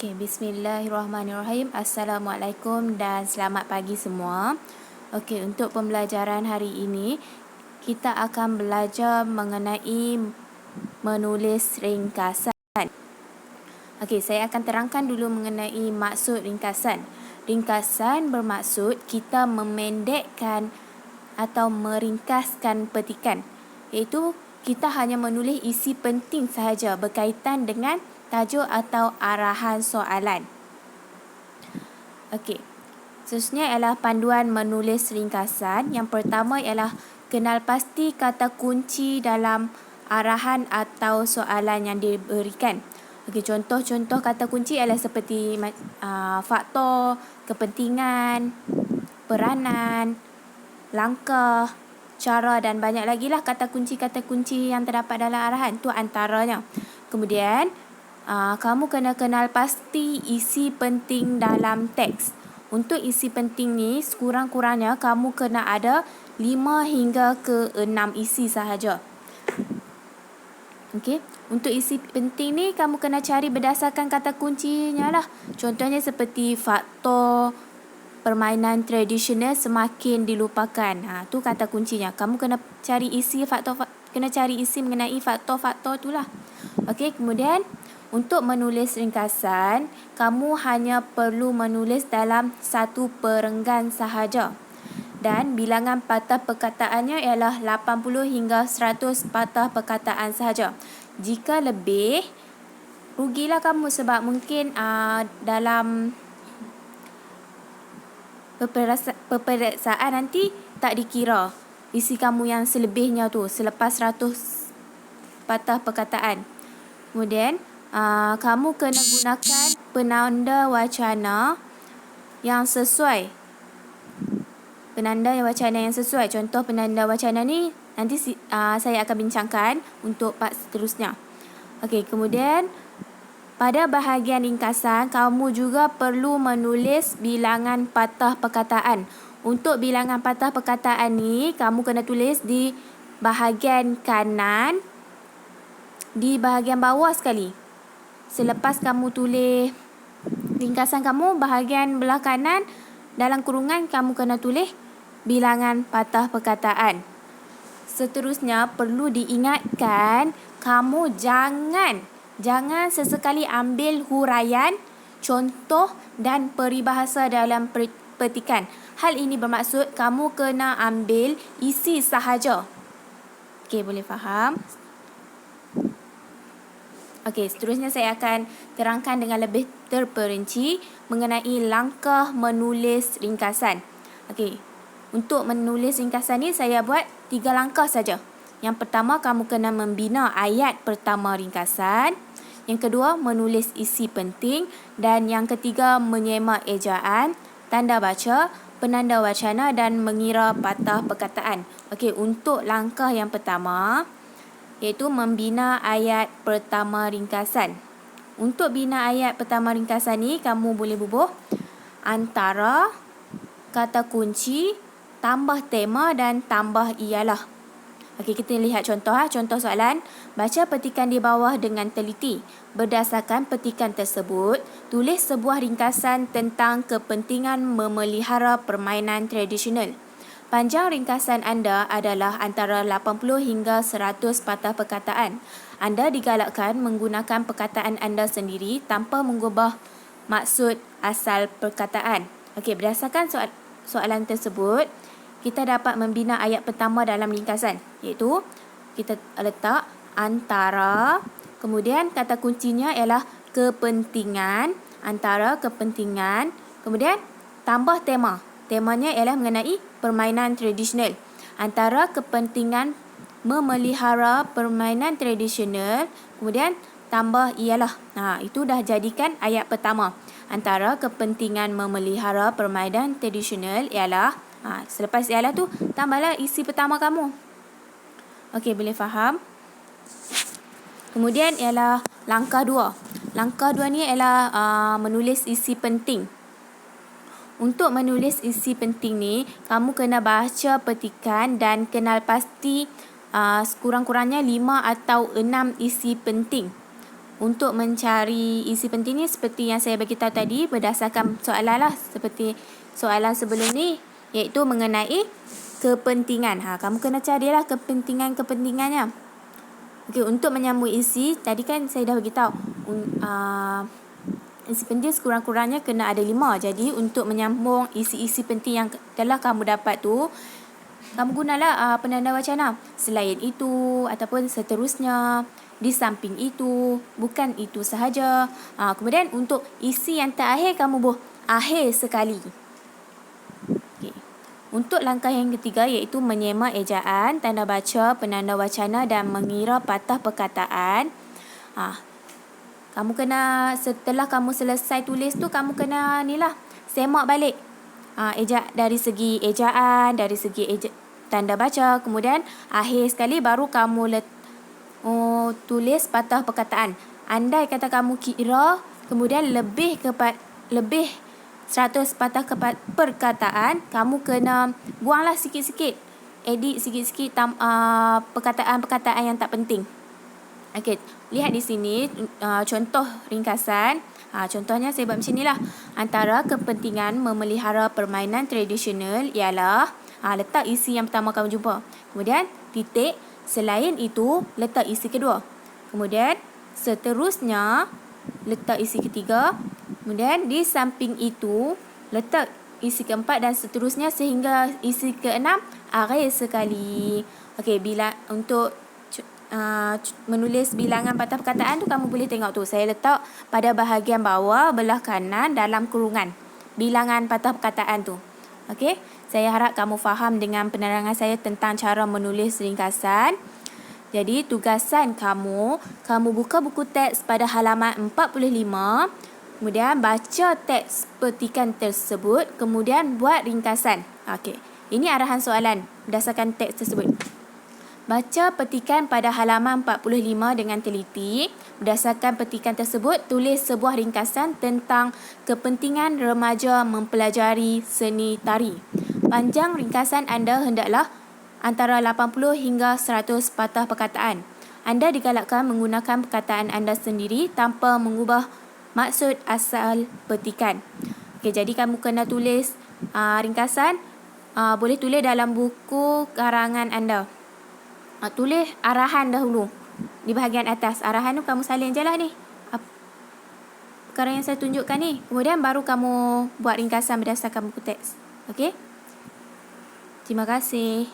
Okey, bismillahirrahmanirrahim. Assalamualaikum dan selamat pagi semua. Okey, untuk pembelajaran hari ini, kita akan belajar mengenai menulis ringkasan. Okey, saya akan terangkan dulu mengenai maksud ringkasan. Ringkasan bermaksud kita memendekkan atau meringkaskan petikan, iaitu kita hanya menulis isi penting sahaja berkaitan dengan tajuk atau arahan soalan. Okey. Seterusnya ialah panduan menulis ringkasan. Yang pertama ialah kenal pasti kata kunci dalam arahan atau soalan yang diberikan. Okey, contoh-contoh kata kunci ialah seperti faktor, kepentingan, peranan, langkah, cara dan banyak lagi lah kata kunci yang terdapat dalam arahan. Itu antaranya. Kemudian kamu kena kenal pasti isi penting dalam teks. Untuk isi penting ni sekurang-kurangnya kamu kena ada 5 hingga ke 6 isi sahaja. Okey, untuk isi penting ni kamu kena cari berdasarkan kata kuncinya lah. Contohnya seperti faktor permainan tradisional semakin dilupakan. Tu kata kuncinya. Kamu kena cari isi mengenai faktor-faktor itulah. Okey, kemudian untuk menulis ringkasan, kamu hanya perlu menulis dalam satu perenggan sahaja. Dan bilangan patah perkataannya ialah 80 hingga 100 patah perkataan sahaja. Jika lebih, rugilah kamu sebab mungkin dalam peperiksaan nanti tak dikira isi kamu yang selebihnya tu selepas 100 patah perkataan. Kemudian kamu kena gunakan penanda wacana yang sesuai. Penanda wacana yang sesuai. Contoh penanda wacana ni nanti saya akan bincangkan untuk part seterusnya. Okey, kemudian pada bahagian ringkasan, kamu juga perlu menulis bilangan patah perkataan. Untuk bilangan patah perkataan ni, kamu kena tulis di bahagian kanan, di bahagian bawah sekali. Selepas kamu tulis ringkasan kamu, bahagian belah kanan, dalam kurungan kamu kena tulis bilangan patah perkataan. Seterusnya, perlu diingatkan, kamu jangan sesekali ambil huraian, contoh dan peribahasa dalam petikan. Hal ini bermaksud kamu kena ambil isi sahaja. Okey, boleh faham? Okey, seterusnya saya akan terangkan dengan lebih terperinci mengenai langkah menulis ringkasan. Okey, untuk menulis ringkasan ni saya buat 3 langkah saja. Yang pertama, kamu kena membina ayat pertama ringkasan. Yang kedua, menulis isi penting. Dan yang ketiga, menyemak ejaan, tanda baca, penanda wacana dan mengira patah perkataan. Okey, untuk langkah yang pertama, iaitu membina ayat pertama ringkasan. Untuk bina ayat pertama ringkasan ni, kamu boleh bubuh antara, kata kunci, tambah tema dan tambah ialah. Okey, kita lihat contoh. Contoh soalan. Baca petikan di bawah dengan teliti. Berdasarkan petikan tersebut, tulis sebuah ringkasan tentang kepentingan memelihara permainan tradisional. Panjang ringkasan anda adalah antara 80 hingga 100 patah perkataan. Anda digalakkan menggunakan perkataan anda sendiri tanpa mengubah maksud asal perkataan. Okey, berdasarkan soalan tersebut, kita dapat membina ayat pertama dalam ringkasan, iaitu kita letak antara, kemudian kata kuncinya ialah kepentingan, antara kepentingan, kemudian tambah tema. Temanya ialah mengenai permainan tradisional. Antara kepentingan memelihara permainan tradisional, kemudian tambah ialah. Itu dah jadikan ayat pertama. Antara kepentingan memelihara permainan tradisional ialah, selepas ialah tu, tambahlah isi pertama kamu. Okey, boleh faham? Kemudian ialah langkah 2. Langkah 2 ni ialah menulis isi penting. Untuk menulis isi penting ni, kamu kena baca petikan dan kenal pasti sekurang-kurangnya 5 atau 6 isi penting. untuk mencari isi penting ni seperti yang saya bagi tahu tadi berdasarkan soalan lah, seperti soalan sebelum ni, iaitu mengenai kepentingan. Kamu kena carilah kepentingannya. Okey, untuk menyambung isi, tadi kan saya dah bagi tahu isi penting sekurang-kurangnya kena ada 5. Jadi untuk menyambung isi-isi penting yang telah kamu dapat tu, kamu gunalah penanda wacana. Selain itu ataupun seterusnya, di samping itu, bukan itu sahaja. Kemudian untuk isi yang terakhir, kamu akhir sekali. Okay. Untuk langkah yang ketiga iaitu menyemak ejaan, tanda baca, penanda wacana dan mengira patah perkataan. Kamu kena, setelah kamu selesai tulis tu, kamu kena semak balik. Dari segi ejaan, dari segi tanda baca, kemudian akhir sekali baru kamu tulis patah perkataan. Andai kata kamu kira kemudian lebih 100 patah perkataan, kamu kena buanglah sikit-sikit, edit sikit-sikit perkataan-perkataan yang tak penting. Okey, lihat di sini contoh ringkasan. Contohnya saya buat macam ni lah. Antara kepentingan memelihara permainan tradisional ialah, letak isi yang pertama kamu jumpa. Kemudian titik, selain itu letak isi kedua. Kemudian seterusnya letak isi ketiga. Kemudian di samping itu letak isi keempat dan seterusnya sehingga isi keenam akhir sekali. Okey, bila untuk menulis bilangan patah perkataan tu, kamu boleh tengok tu. Saya letak pada bahagian bawah belah kanan dalam kurungan bilangan patah perkataan tu. Okey, saya harap kamu faham dengan penerangan saya tentang cara menulis ringkasan. Jadi tugasan kamu buka buku teks pada halaman 45, kemudian baca teks petikan tersebut, kemudian buat ringkasan. Okey, ini arahan soalan berdasarkan teks tersebut. Baca petikan pada halaman 45 dengan teliti. Berdasarkan petikan tersebut, tulis sebuah ringkasan tentang kepentingan remaja mempelajari seni tari. Panjang ringkasan anda hendaklah antara 80 hingga 100 patah perkataan. Anda digalakkan menggunakan perkataan anda sendiri tanpa mengubah maksud asal petikan. Okey, jadi kamu kena tulis ringkasan. Boleh tulis dalam buku karangan anda. Tulis arahan dahulu di bahagian atas. Arahan tu kamu salin je lah ni, perkara yang saya tunjukkan ni. Kemudian baru kamu buat ringkasan berdasarkan buku teks. Okey, terima kasih.